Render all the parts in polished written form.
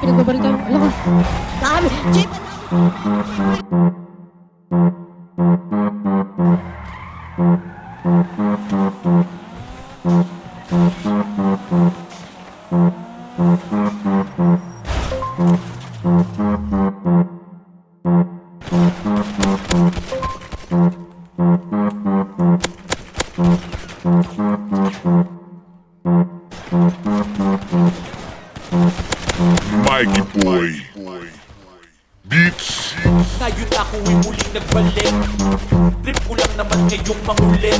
pinagbabaril tayo. Ala ka. Dami! Jeep! Mikey Boy Beats. Ngayon ako'y muling nagbalik. Trip ko lang naman ngayong mangulit.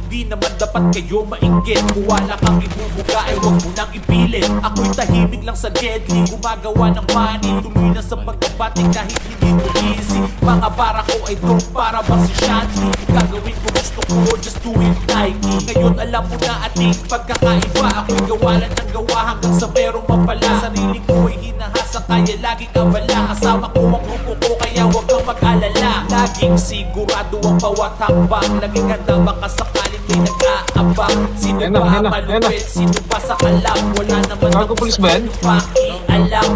Di naman dapat kayo mainggit. Kung wala kang ibubuga ay huwag mo nang ipilit. Ako'y tahimik lang sa deadly, gumagawa ng money. Tuloy na sa pagkabati kahit hindi ko easy. Mga bara ko ay dope para bang si Shanti. Gagawin ko gusto ko, just do it Nike. Ngayon alam mo na ating pagkakaiba. Ako'y gawalan ng gawa hanggang sa merong mapala. Sarili ko ay hinahasa kaya laging abala. Kasama ko ang grupo ko kaya huwag kang mag-alala. Laging sigurado ang bawat hambang. Laging handa baka sakaling may nag-aabang. Sino ba malupit? Sino ba sa kalam? Wala naman Gago, pulis ba yan? pakialam.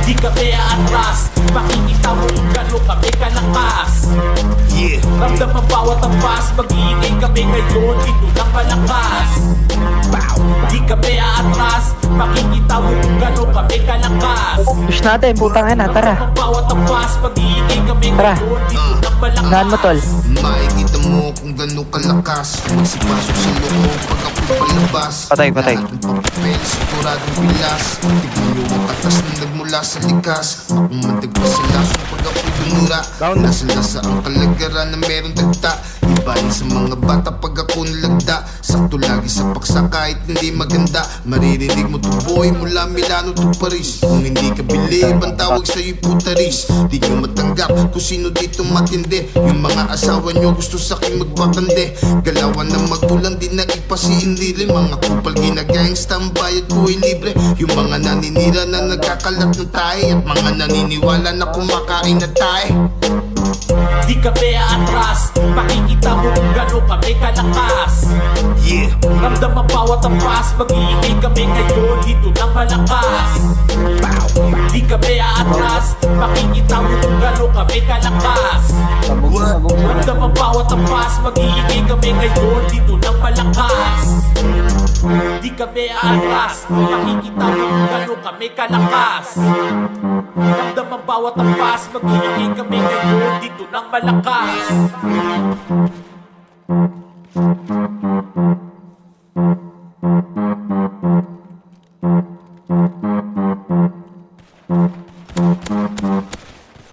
Di kami aatras, makikita mo kung gano'n kami kalakas. Yeah, ramdam ang bawat ampas, mag-iingay kami ngayon, ito lang malakas. Di kami aatras, makikita mo kung gano'n kami kalakas. Push natin, putang ina, tara. Ramdam ang bawat ampas, mag-iingay kami Tara. ngayon, ito lang malakas. Unahan mo, tol. Makikita mo kung gano'ng kalakas. Magsipasok sa loob pag ako'y palabas. Patay, patay. Lahat ng papel, siguradong pilas. Tignan nyo ang katas na nagmula sa likas. Makumandag pa sa lasong pag ako'y dumura. Nasa lasa ang kalagaran na meron dagta. Ibahin sa mga bata pag ako nalagda. Sakto lagi sa paksa kahit hindi maganda. Maririnig mo to boy mula Milano to Paris. Kung hindi ka bilib ang tawag sa'yo'y putaris. Di nyo matanggap kung sino dito matindi. Yung mga asawa nyo gusto sa'king magpakande. Galawan ng magulang di na ipasiinlili. Mga kupal ginagangsta ang bayad ko ay libre. Yung mga naninira na nagkakalat ng tayo. At mga naniniwala na kumakain na tayo. Di kami aatras, makikita mo kung gano'n kami kalakas. Yeah, ramdam ang bawat ampas, mag-iingay kami ngayon, dito lang malakas. Di kami aatras, makikita mo kung gano'n kami kalakas. Ramdam ang bawat ampas, mag-iingay kami ngayon, dito lang malakas. Di kami aatras, makikita mo kung gano'n kami kalakas. Ramdam ang bawat ampas, mag-iingay kami ngayon, dito lang malakas.